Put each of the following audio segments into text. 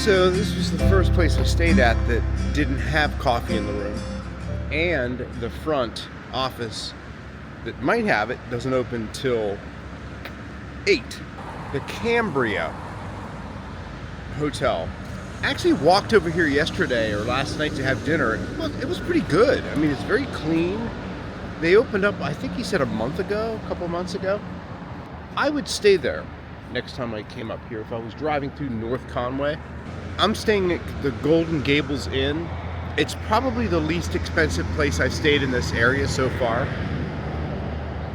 So this was the first place I stayed at that didn't have coffee in the room, and the front office that might have it doesn't open till 8. The Cambria Hotel. I actually walked over here yesterday or last night to have dinner. It was pretty good. I mean, it's very clean. They opened up, I think he said a couple months ago. I would stay there next time I came up here if I was driving through North Conway. I'm staying at the Golden Gables Inn. It's probably the least expensive place I've stayed in this area so far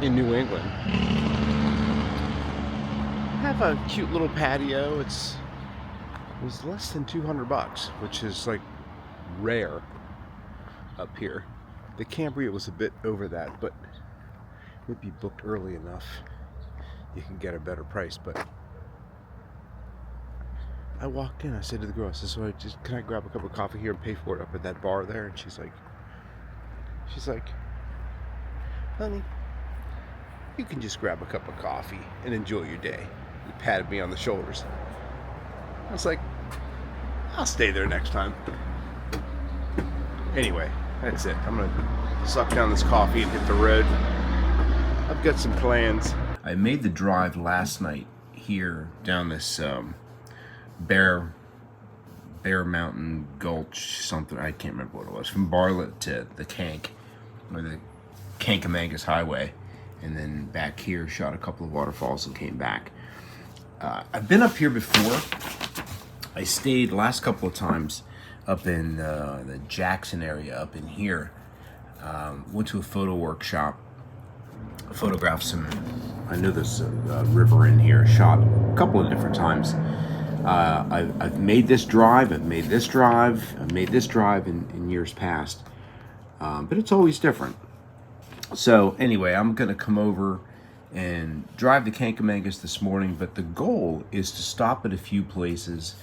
in New England. I have a cute little patio. It was less than $200, which is like rare up here. The Cambria was a bit over that, but maybe booked early enough you can get a better price. But I walked in, I said to the girl, I said, so can I grab a cup of coffee here and pay for it up at that bar there? And she's like, honey, you can just grab a cup of coffee and enjoy your day. He patted me on the shoulders. I was like, I'll stay there next time. Anyway, that's it. I'm gonna suck down this coffee and hit the road. I've got some plans. I made the drive last night here down this Bear Mountain Gulch, something, I can't remember what it was, from Bartlett to the Kank, or the Kankamangas Highway, and then back here, shot a couple of waterfalls and came back. I've been up here before. I stayed last couple of times up in the Jackson area up in here. Went to a photo workshop, photographed some, I know there's a river in here, shot a couple of different times. I've made this drive, I've made this drive in years past, but it's always different. So anyway, I'm gonna come over and drive the Kankamangas this morning, but the goal is to stop at a few places,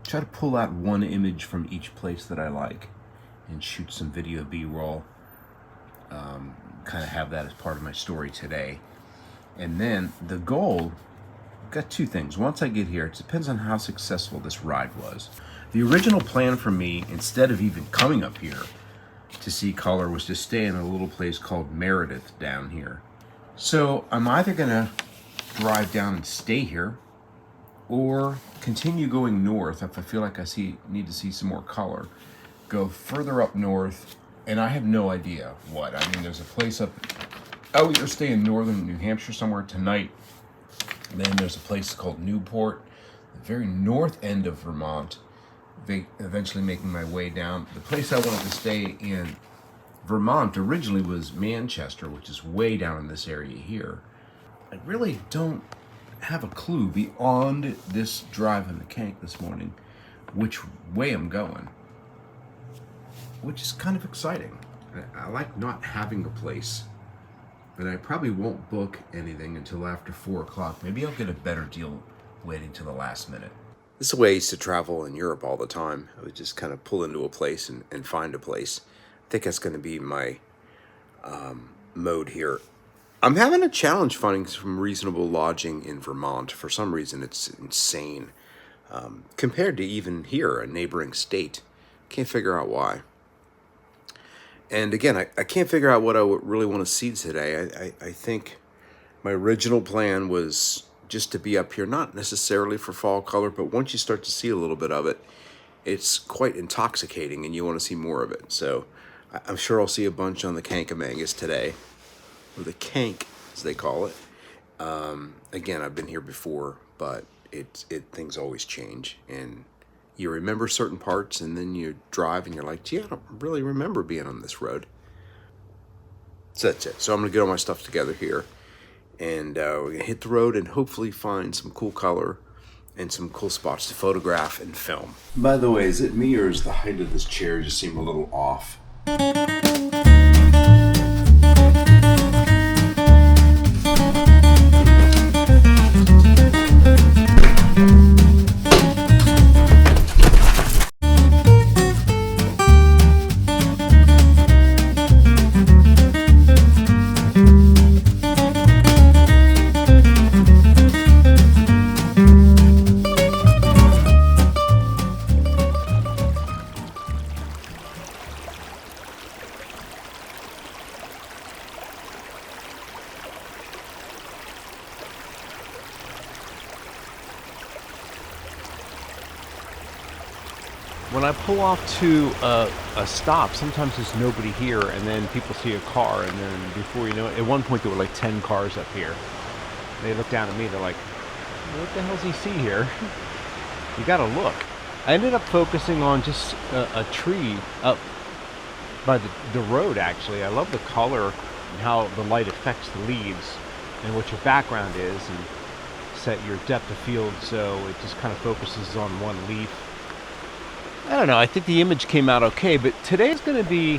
try to pull out one image from each place that I like, and shoot some video B-roll, kind of have that as part of my story today. And then the goal, got two things. Once I get here, it depends on how successful this ride was. The original plan for me, instead of even coming up here to see color, was to stay in a little place called Meredith down here. So I'm either gonna drive down and stay here, or continue going north if I feel like I need to see some more color. Go further up north, and I have no idea what. I mean, there's a place up, I'll either stay in northern New Hampshire somewhere tonight. Then there's a place called Newport, the very north end of Vermont, eventually making my way down. The place I wanted to stay in Vermont originally was Manchester, which is way down in this area here. I really don't have a clue beyond this drive in the Kank this morning which way I'm going, which is kind of exciting. I like not having a place, but I probably won't book anything until after 4 o'clock. Maybe I'll get a better deal waiting till the last minute. This is the way I used to travel in Europe all the time. I would just kind of pull into a place and find a place. I think that's going to be my mode here. I'm having a challenge finding some reasonable lodging in Vermont. For some reason, it's insane. Compared to even here, a neighboring state. Can't figure out why. And again, I can't figure out what I would really want to see today. I think my original plan was just to be up here, not necessarily for fall color, but once you start to see a little bit of it, it's quite intoxicating and you want to see more of it. So I'm sure I'll see a bunch on the Kankamangas today, or the Kank as they call it. Again, I've been here before, but things always change, and you remember certain parts, and then you drive and you're like, gee, I don't really remember being on this road. So that's it. So I'm gonna get all my stuff together here, and we're gonna hit the road and hopefully find some cool color and some cool spots to photograph and film. By the way, is it me or is the height of this chair just seem a little off? When I pull off to a stop, sometimes there's nobody here, and then people see a car, and then before you know it, at one point there were like 10 cars up here. They look down at me, they're like, what the hell's he see here? You gotta look. I ended up focusing on just a tree up by the road, actually. I love the color and how the light affects the leaves and what your background is, and set your depth of field so it just kind of focuses on one leaf. I don't know, I think the image came out okay, but this is going to be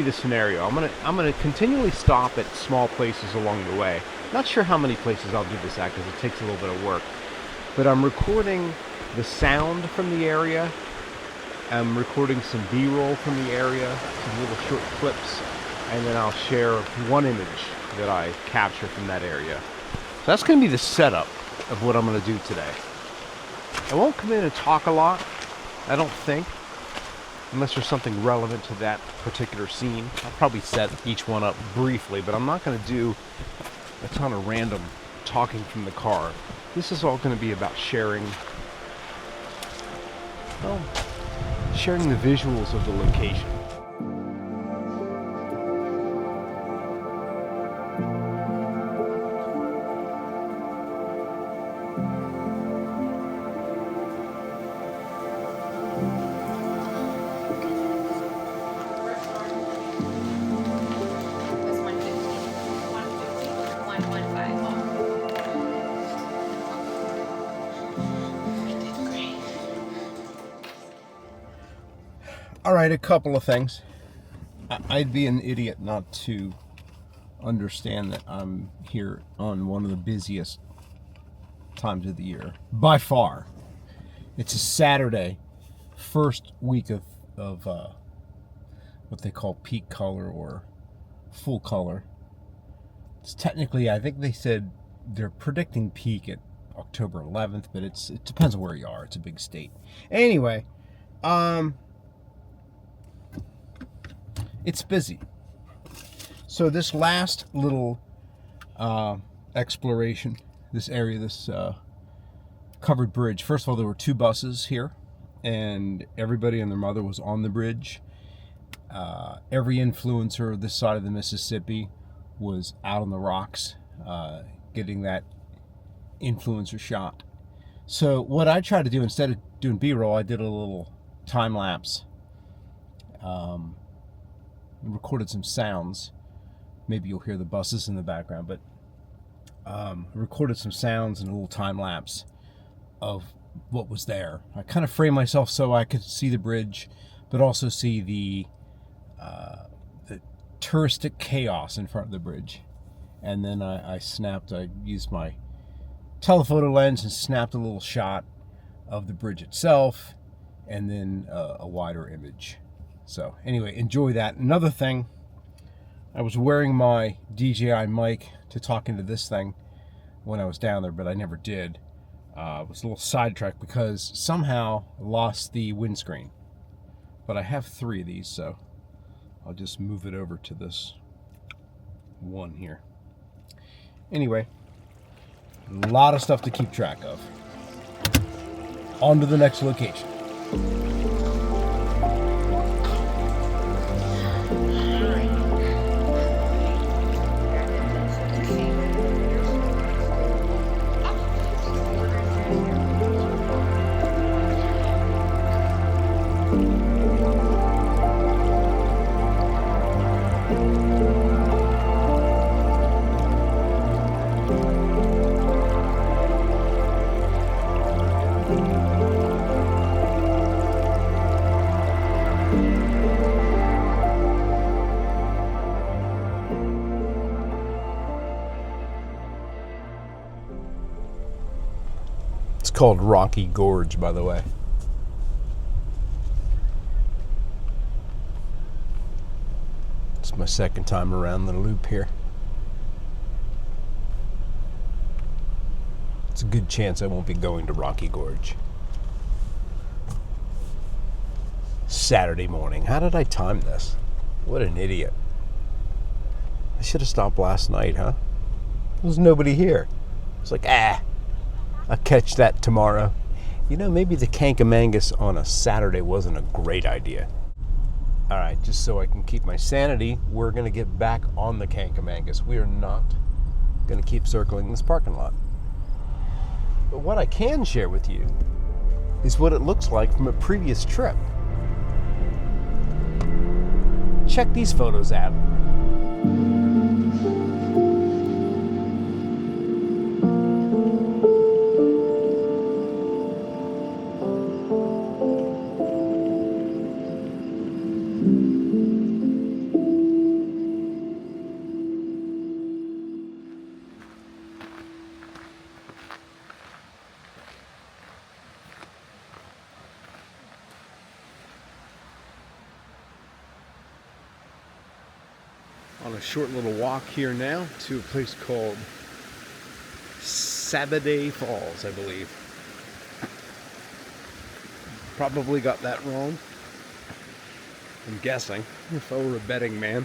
the scenario. I'm gonna continually stop at small places along the way. Not sure how many places I'll do this at because it takes a little bit of work. But I'm recording the sound from the area. I'm recording some B-roll from the area, some little short clips, and then I'll share one image that I capture from that area. So that's going to be the setup of what I'm going to do today. I won't come in and talk a lot, I don't think, unless there's something relevant to that particular scene. I'll probably set each one up briefly, but I'm not going to do a ton of random talking from the car. This is all going to be about sharing the visuals of the location. All right, a couple of things. I'd be an idiot not to understand that I'm here on one of the busiest times of the year, by far. It's a Saturday, first week of what they call peak color or full color. It's technically, I think they said they're predicting peak at October 11th, but it depends on where you are. It's a big state. Anyway, it's busy. So this last little exploration, this area, this covered bridge. First of all, there were 2 buses here, and everybody and their mother was on the bridge. Every influencer this side of the Mississippi was out on the rocks, getting that influencer shot. So what I tried to do, instead of doing B-roll, I did a little time lapse. Recorded some sounds. Maybe you'll hear the buses in the background, but recorded some sounds and a little time lapse of what was there. I kind of framed myself so I could see the bridge, but also see the touristic chaos in front of the bridge. And then I used my telephoto lens and snapped a little shot of the bridge itself, and then a wider image. So anyway, enjoy that. Another thing, I was wearing my DJI mic to talk into this thing when I was down there, but I never did. I was a little sidetracked because somehow I lost the windscreen. But I have 3 of these, so I'll just move it over to this one here. Anyway, a lot of stuff to keep track of. On to the next location. called Rocky Gorge, by the way. It's my second time around the loop here. It's a good chance I won't be going to Rocky Gorge. Saturday morning. How did I time this? What an idiot. I should have stopped last night, huh? There's nobody here. It's like, I'll catch that tomorrow. You know, maybe the Kankamangas on a Saturday wasn't a great idea. All right, just so I can keep my sanity, we're going to get back on the Kankamangas. We are not going to keep circling this parking lot. But what I can share with you is what it looks like from a previous trip. Check these photos out. On a short little walk here now to a place called Sabaday Falls, I believe. Probably got that wrong. I'm guessing, if I were a betting man.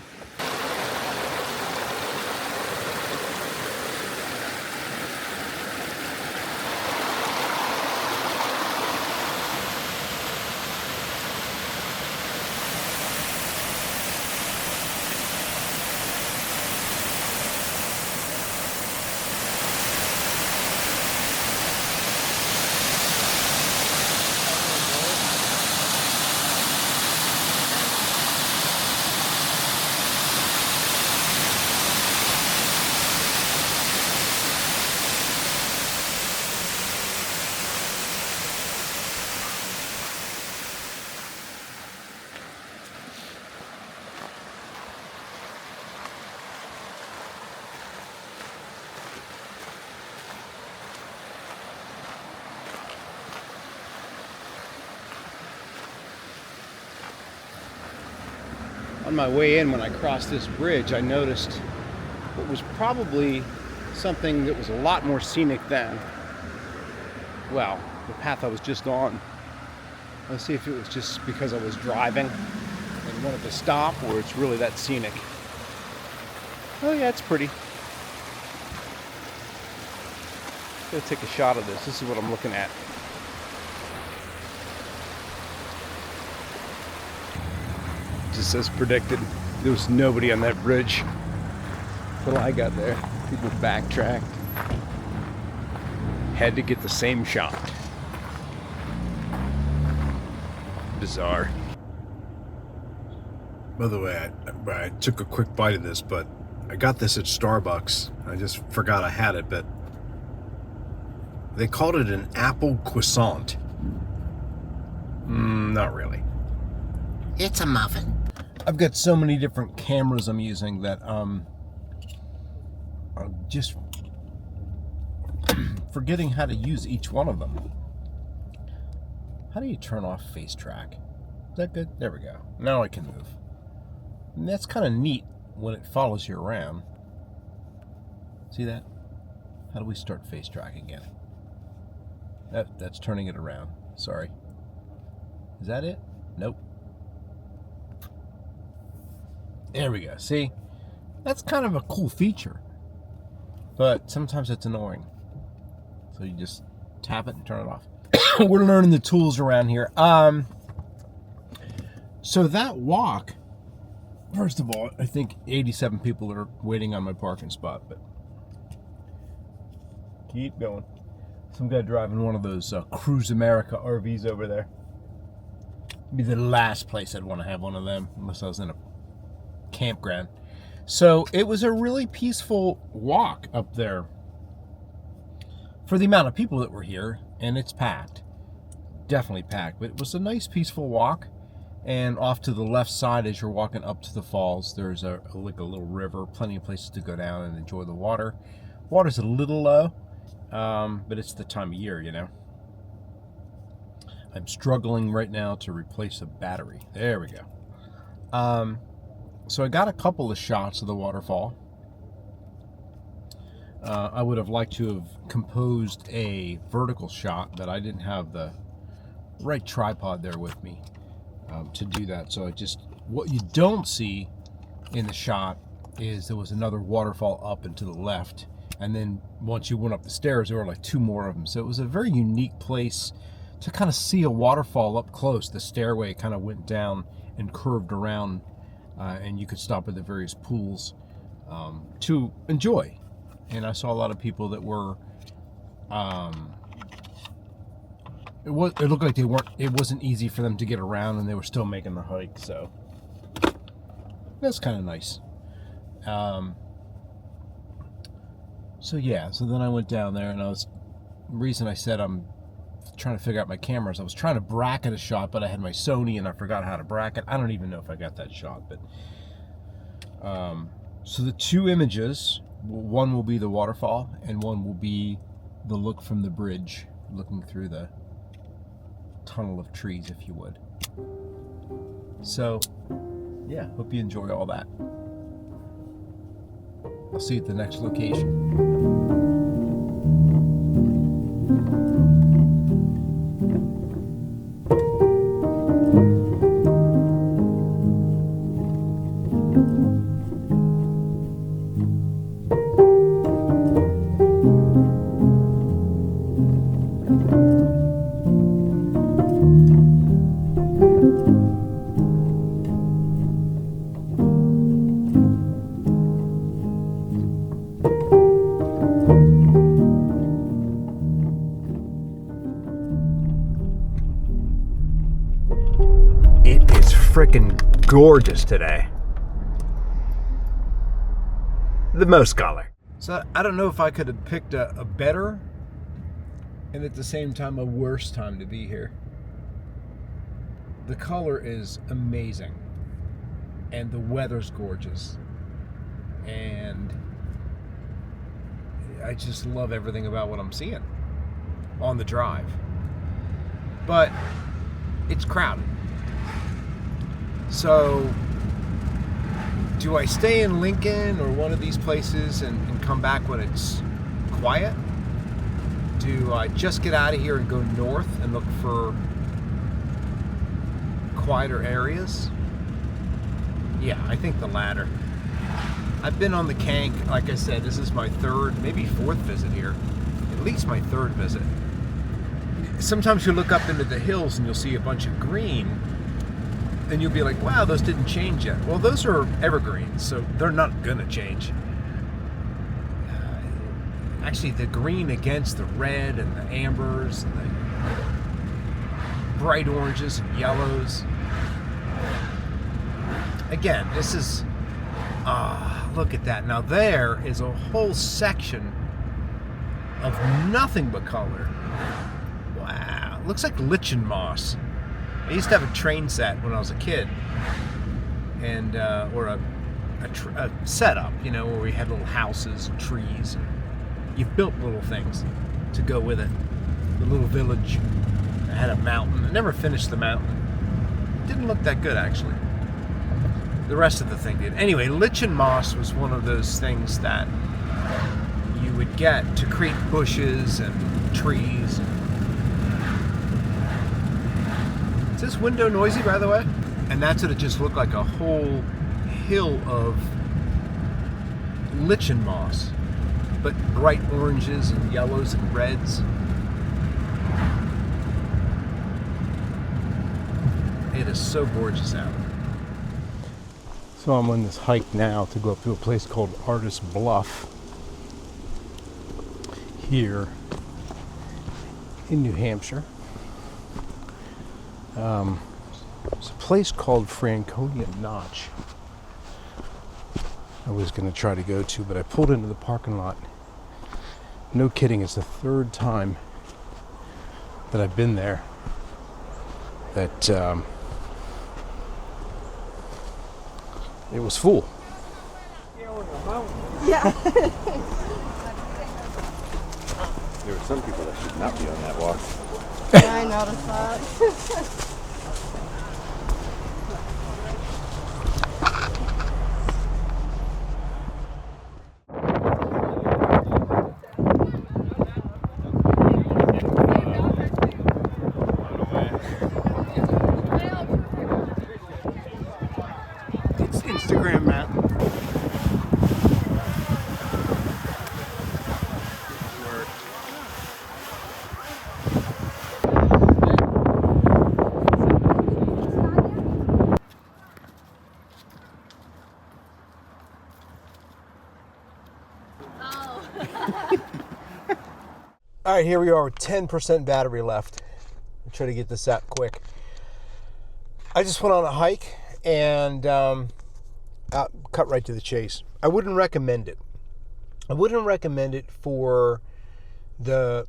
On my way in, when I crossed this bridge, I noticed what was probably something that was a lot more scenic than, well, the path I was just on. Let's see if it was just because I was driving and wanted to stop, or it's really that scenic. Oh yeah, it's pretty. Let's take a shot of this. This is what I'm looking at. Just as predicted, there was nobody on that bridge until I got there. People backtracked. Had to get the same shot. Bizarre. By the way, I took a quick bite of this, but I got this at Starbucks. I just forgot I had it, but they called it an apple croissant. Not really. It's a muffin. I've got so many different cameras I'm using that I'm just forgetting how to use each one of them. How do you turn off face track? Is that good? There we go. Now I can move. And that's kind of neat when it follows you around. See that? How do we start face track again? That's turning it around. Sorry. Is that it? Nope. There we go. See? That's kind of a cool feature. But sometimes it's annoying. So you just tap it and turn it off. We're learning the tools around here. So that walk, first of all, I think 87 people are waiting on my parking spot, but keep going. Some guy driving one of those Cruise America RVs over there. It'd be the last place I'd want to have one of them, unless I was in a campground. So it was a really peaceful walk up there for the amount of people that were here, and it's packed. Definitely packed, but it was a nice peaceful walk. And off to the left side, as you're walking up to the falls, there's like a little river, plenty of places to go down and enjoy the water. Water's a little low, but it's the time of year, you know. I'm struggling right now to replace a battery. There we go. So I got a couple of shots of the waterfall. I would have liked to have composed a vertical shot, but I didn't have the right tripod there with me to do that. So what you don't see in the shot is there was another waterfall up and to the left. And then once you went up the stairs, there were like 2 more of them. So it was a very unique place to kind of see a waterfall up close. The stairway kind of went down and curved around, and you could stop at the various pools to enjoy. And I saw a lot of people that were, it looked like it wasn't easy for them to get around, and they were still making the hike. So that's kind of nice. So then I went down there, and the reason I said I'm trying to figure out my cameras, I was trying to bracket a shot, but I had my Sony and I forgot how to bracket. I don't even know if I got that shot, but so the 2 images, one will be the waterfall and one will be the look from the bridge, looking through the tunnel of trees, if you would. So yeah, hope you enjoy all that. I'll see you at the next location. Freaking gorgeous today. The most color. So I don't know if I could have picked a better and at the same time a worse time to be here. The color is amazing and the weather's gorgeous, and I just love everything about what I'm seeing on the drive. But it's crowded. So, do I stay in Lincoln or one of these places and come back when it's quiet? Do I just get out of here and go north and look for quieter areas? Yeah, I think the latter. I've been on the Kank, like I said, this is my 3rd, maybe 4th visit here. At least my 3rd visit. Sometimes you look up into the hills and you'll see a bunch of green, and you'll be like, wow, those didn't change yet. Well, those are evergreens, so they're not gonna change. Actually, the green against the red and the ambers and the bright oranges and yellows. Again, this is, look at that. Now there is a whole section of nothing but color. Wow, looks like lichen moss. I used to have a train set when I was a kid, and or a setup, you know, where we had little houses and trees, and you've built little things to go with it. The little village had a mountain. I never finished the mountain. It didn't look that good, actually. The rest of the thing did. Anyway, lichen moss was one of those things that you would get to create bushes and trees. Is this window noisy, by the way? And that's what it just looked like, a whole hill of lichen moss, but bright oranges and yellows and reds. It is so gorgeous out. So I'm on this hike now to go up to a place called Artist Bluff here in New Hampshire. It's a place called Franconia Notch I was going to try to go to, but I pulled into the parking lot. No kidding, it's the 3rd time that I've been there that it was full. Yeah. There are some people that should not be on that walk. I noticed that. All right, here we are with 10% battery left. I'll try to get this out quick. I just went on a hike and cut right to the chase. I wouldn't recommend it. I wouldn't recommend it for the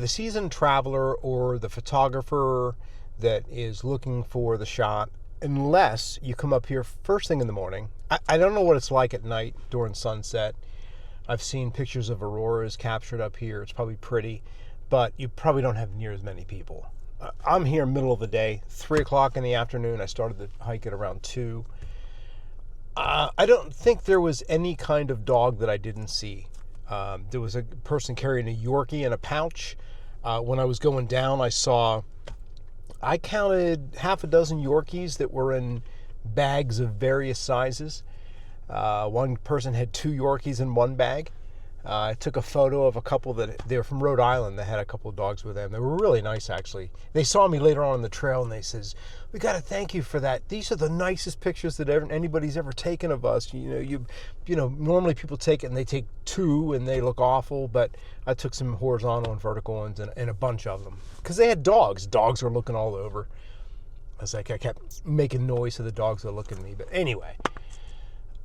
seasoned traveler or the photographer that is looking for the shot, unless you come up here first thing in the morning. I don't know what it's like at night during sunset. I've seen pictures of auroras captured up here. It's probably pretty, but you probably don't have near as many people. I'm here middle of the day, 3 o'clock in the afternoon. I started the hike at around 2. I don't think there was any kind of dog that I didn't see. There was a person carrying a Yorkie in a pouch. When I was going down, I counted half a dozen Yorkies that were in bags of various sizes. One person had 2 Yorkies in one bag. I took a photo of a couple they were from Rhode Island. They had a couple of dogs with them. They were really nice, actually. They saw me later on the trail and they says, "We got to thank you for that. These are the nicest pictures that anybody's ever taken of us. Normally people take it and they take 2 and they look awful, but I took some horizontal and vertical ones and a bunch of them because they had dogs. Dogs were looking all over. I kept making noise so the dogs were looking at me. But anyway,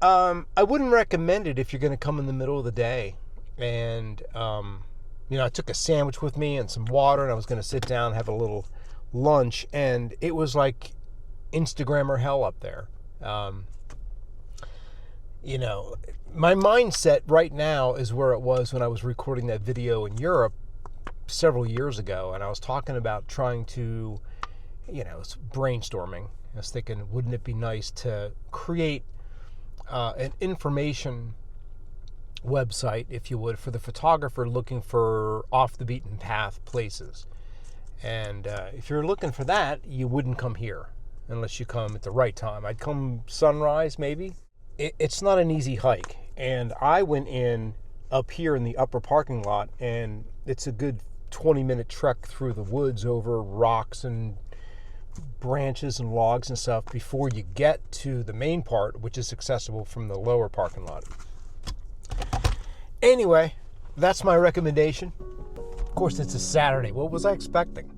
I wouldn't recommend it if you're going to come in the middle of the day. And, I took a sandwich with me and some water, and I was going to sit down and have a little lunch, and it was like Instagrammer hell up there. My mindset right now is where it was when I was recording that video in Europe several years ago, and I was talking about trying to, brainstorming. I was thinking, wouldn't it be nice to create an information website, if you would, for the photographer looking for off the beaten path places. And if you're looking for that, you wouldn't come here unless you come at the right time. I'd come sunrise maybe. It's not an easy hike, and I went in up here in the upper parking lot, and it's a good 20-minute trek through the woods over rocks and branches and logs and stuff before you get to the main part, which is accessible from the lower parking lot. Anyway, that's my recommendation. Of course, it's a Saturday. What was I expecting?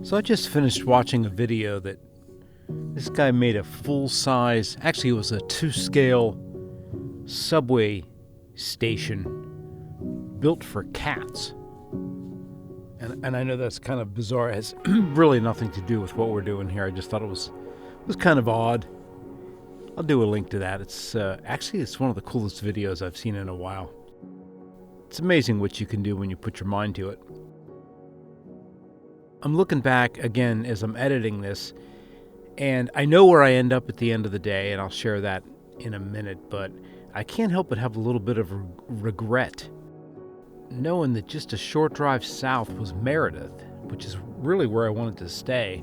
So I just finished watching a video that this guy made a full-size, actually it was a 2-scale subway station built for cats. And I know that's kind of bizarre. It has really nothing to do with what we're doing here. I just thought it was kind of odd. I'll do a link to that. It's one of the coolest videos I've seen in a while. It's amazing what you can do when you put your mind to it. I'm looking back again as I'm editing this, and I know where I end up at the end of the day, and I'll share that in a minute, but I can't help but have a little bit of regret knowing that just a short drive south was Meredith, which is really where I wanted to stay.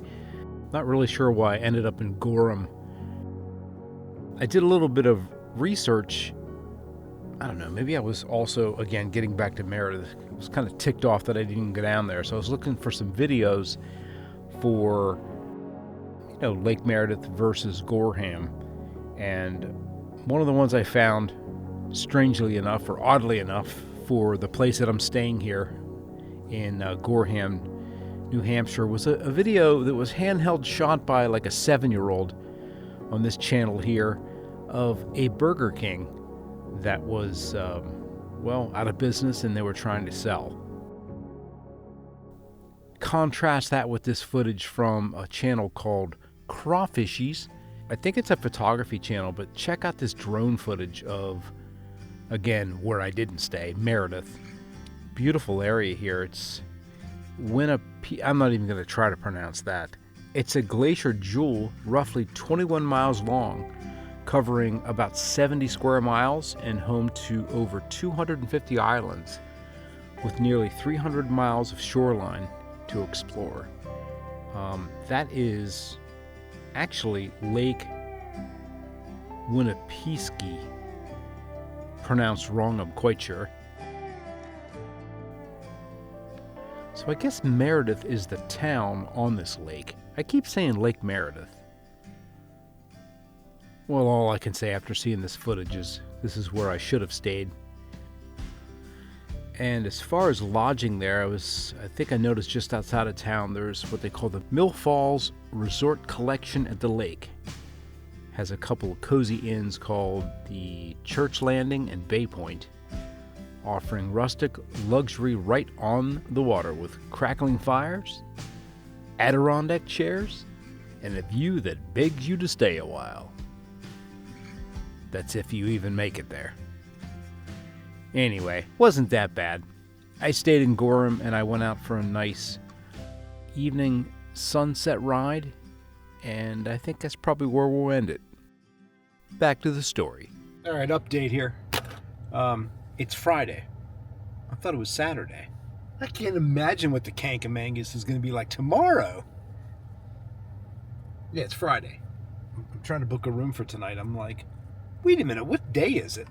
Not really sure why I ended up in Gorham. I did a little bit of research. I don't know, maybe I was also, again, getting back to Meredith. I was kind of ticked off that I didn't go down there. So I was looking for some videos for, Lake Meredith versus Gorham. And one of the ones I found, strangely enough, or oddly enough, for the place that I'm staying here in Gorham, New Hampshire, was a video that was handheld shot by like a 7-year-old on this channel here of a Burger King that was, out of business and they were trying to sell. Contrast that with this footage from a channel called Crawfishies. I think it's a photography channel, but check out this drone footage of, again, where I didn't stay, Meredith. Beautiful area here. It's I'm not even going to try to pronounce that. It's a glacier jewel, roughly 21 miles long, covering about 70 square miles and home to over 250 islands, with nearly 300 miles of shoreline to explore. That is actually Lake Winnipesaukee. Pronounced wrong, I'm quite sure. So I guess Meredith is the town on this lake. I keep saying Lake Meredith. Well, all I can say after seeing this footage is this is where I should have stayed. And as far as lodging there, I think I noticed just outside of town there's what they call the Mill Falls Resort Collection at the Lake. Has a couple of cozy inns called the Church Landing and Bay Point, offering rustic luxury right on the water with crackling fires, Adirondack chairs, and a view that begs you to stay a while. That's if you even make it there. Anyway, wasn't that bad. I stayed in Gorham and I went out for a nice evening sunset ride, and I think that's probably where we'll end it. Back to the story. All right, update here. It's Friday. I thought it was Saturday. I can't imagine what the Kankamangas is going to be like tomorrow. Yeah, it's Friday. I'm trying to book a room for tonight. I'm like, wait a minute, what day is it?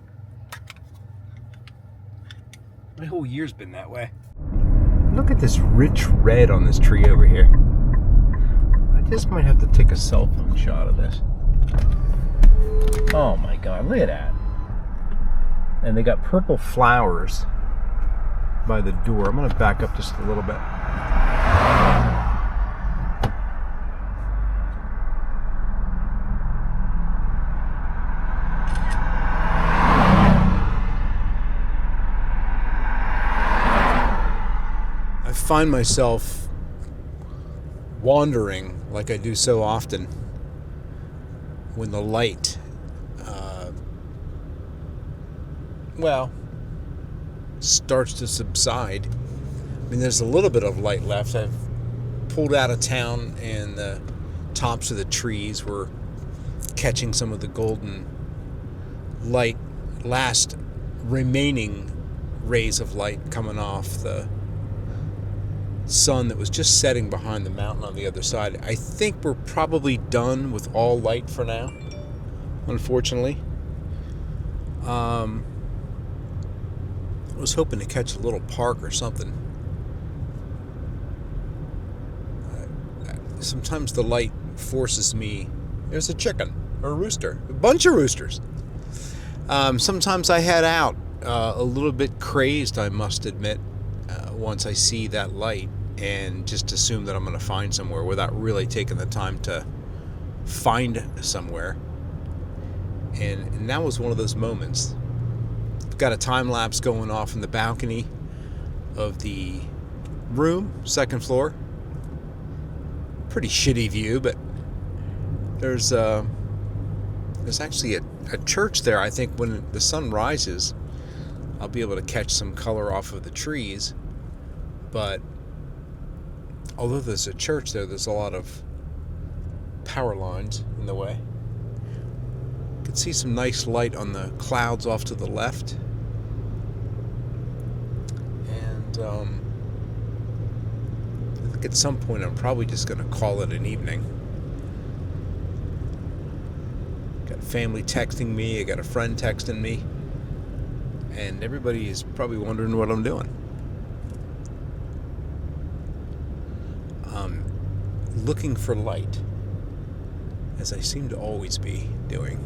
My whole year's been that way. Look at this rich red on this tree over here. I just might have to take a cell phone shot of this. Oh my God, look at that. And they got purple flowers by the door. I'm going to back up just a little bit. I find myself wandering like I do so often when the light starts to subside. I mean, there's a little bit of light left. I've pulled out of town and the tops of the trees were catching some of the golden light, last remaining rays of light coming off the sun that was just setting behind the mountain on the other side. I think we're probably done with all light for now, unfortunately. I was hoping to catch a little park or something. Sometimes the light forces me. There's a chicken or a rooster, a bunch of roosters. Sometimes I head out a little bit crazed, I must admit, once I see that light, and just assume that I'm going to find somewhere without really taking the time to find somewhere. And that was one of those moments. I've got a time lapse going off in the balcony of the room, second floor. Pretty shitty view, but there's actually a church there. I think when the sun rises, I'll be able to catch some color off of the trees. But although there's a church there, there's a lot of power lines in the way. You can see some nice light on the clouds off to the left. And I think at some point I'm probably just going to call it an evening. Got family texting me, I got a friend texting me, and everybody is probably wondering what I'm doing. Looking for light, as I seem to always be doing.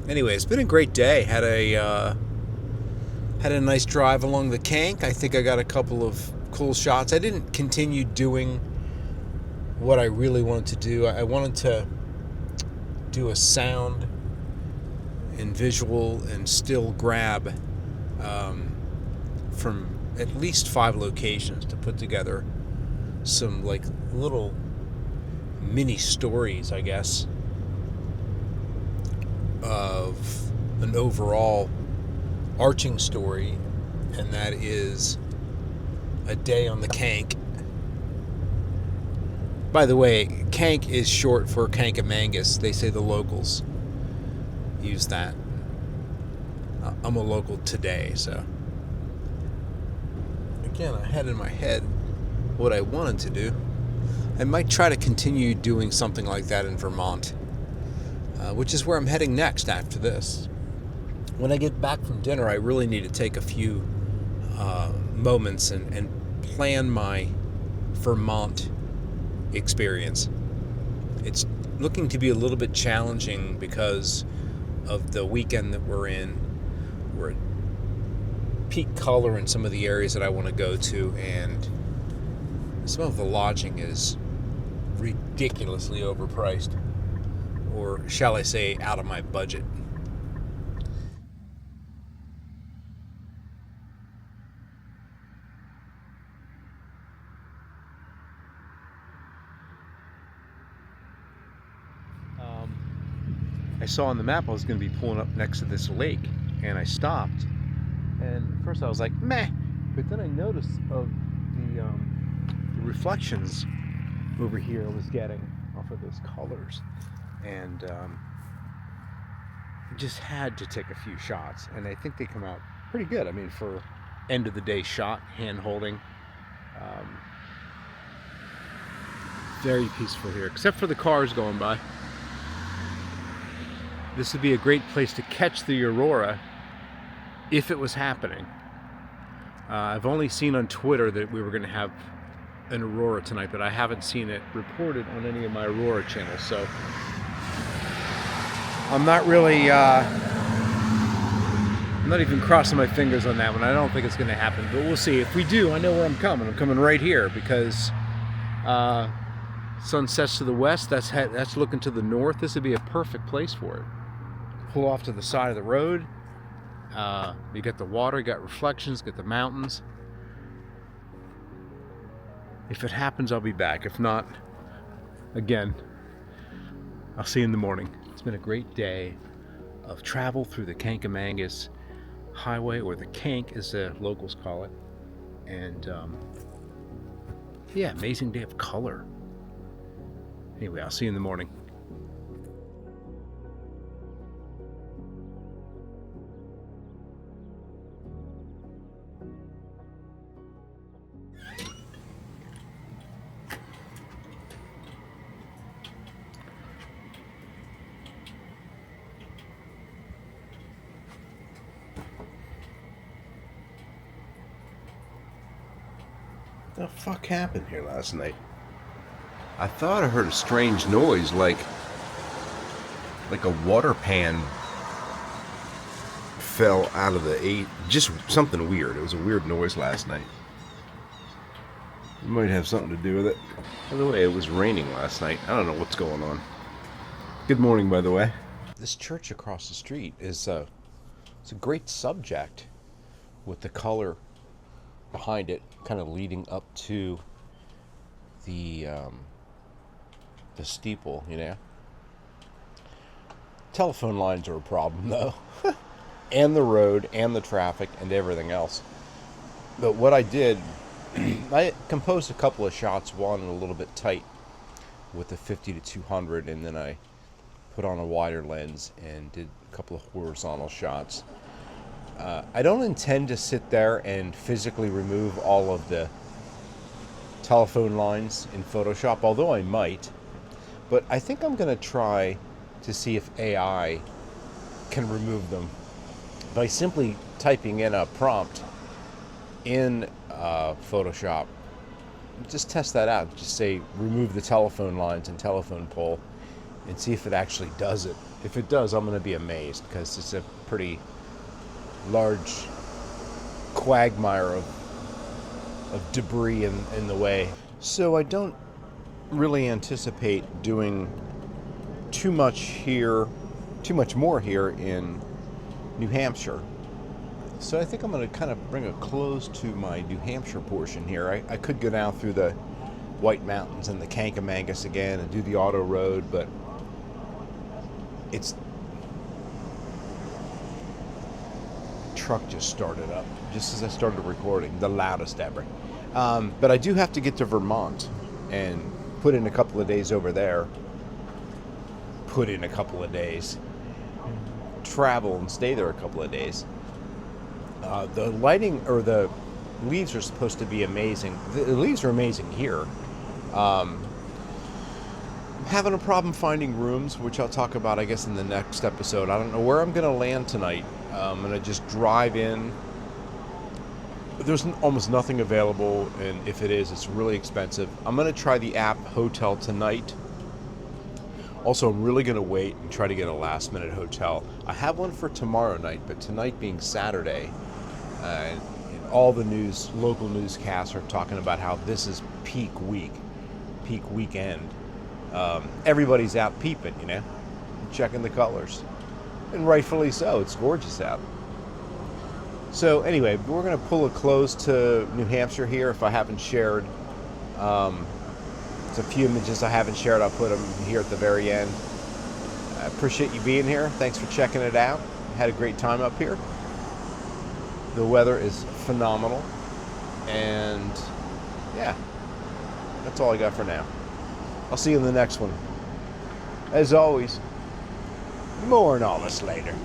Anyway, it's been a great day. Had a nice drive along the Kank. I think I got a couple of cool shots. I didn't continue doing what I really wanted to do. I wanted to do a sound and visual and still grab from at least 5 locations to put together some like little mini stories, I guess, of an overall arching story, and that is a day on the Kank. By the way, Kank is short for Kankamangas. They say the locals use that. I'm a local today, so again, I had in my head what I wanted to do. I might try to continue doing something like that in Vermont, which is where I'm heading next after this. When I get back from dinner, I really need to take a few moments and plan my Vermont experience. It's looking to be a little bit challenging because of the weekend that we're in. We're at peak color in some of the areas that I want to go to, and some of the lodging is ridiculously overpriced, or shall I say out of my budget. I saw on the map I was going to be pulling up next to this lake, and I stopped. And at first I was like, meh. But then I noticed of the reflections over here I was getting off of those colors. And just had to take a few shots. And I think they come out pretty good. I mean, for end of the day shot, hand holding. Very peaceful here, except for the cars going by. This would be a great place to catch the aurora if it was happening. I've only seen on Twitter that we were going to have an aurora tonight, but I haven't seen it reported on any of my aurora channels, so I'm not really, I'm not even crossing my fingers on that one. I don't think it's going to happen, but we'll see. If we do, I know where I'm coming. I'm coming right here because sun sets to the west. That's looking to the north. This would be a perfect place for it. Pull off to the side of the road. You got the water, you got reflections, got the mountains. If it happens, I'll be back. If not, again, I'll see you in the morning. It's been a great day of travel through the Kankamangas Highway, or the Kank as the locals call it. And yeah, amazing day of color. Anyway, I'll see you in the morning. The fuck happened here last night? I thought I heard a strange noise, like a water pan fell out of the just something weird. It was a weird noise last night. It might have something to do with it. By the way, it was raining last night. I don't know what's going on. Good morning, by the way. This church across the street is it's a great subject with the color behind it, kind of leading up to the steeple, you know. Telephone lines are a problem, though, and the road, and the traffic, and everything else. But what I did, I composed a couple of shots, one a little bit tight with the 50 to 200, and then I put on a wider lens and did a couple of horizontal shots. I don't intend to sit there and physically remove all of the telephone lines in Photoshop, although I might. But I think I'm going to try to see if AI can remove them by simply typing in a prompt in Photoshop. Just test that out. Just say remove the telephone lines and telephone pole and see if it actually does it. If it does, I'm going to be amazed, because it's a pretty large quagmire of debris in the way. So I don't really anticipate doing too much more here in New Hampshire. So I think I'm going to kind of bring a close to my New Hampshire portion here. I could go down through the White Mountains and the Kankamangas again and do the auto road, but it's truck just started up just as I started recording, the loudest ever. But I do have to get to Vermont and put in a couple of days over there. Put in a couple of days. Travel and stay there a couple of days. The lighting, or the leaves, are supposed to be amazing. The leaves are amazing here. I'm having a problem finding rooms, which I'll talk about, I guess, in the next episode. I don't know where I'm going to land tonight. I'm going to just drive in. There's almost nothing available, and if it is, it's really expensive. I'm going to try the app Hotel Tonight, Also, I'm really going to wait and try to get a last-minute hotel. I have one for tomorrow night, but tonight being Saturday, all the local newscasts are talking about how this is peak weekend. Everybody's out peeping, checking the colors. And rightfully so. It's gorgeous out. So anyway, we're going to pull a close to New Hampshire here. If I haven't shared, there's a few images I haven't shared. I'll put them here at the very end. I appreciate you being here. Thanks for checking it out. Had a great time up here. The weather is phenomenal. And yeah, that's all I got for now. I'll see you in the next one. As always, more on all this later.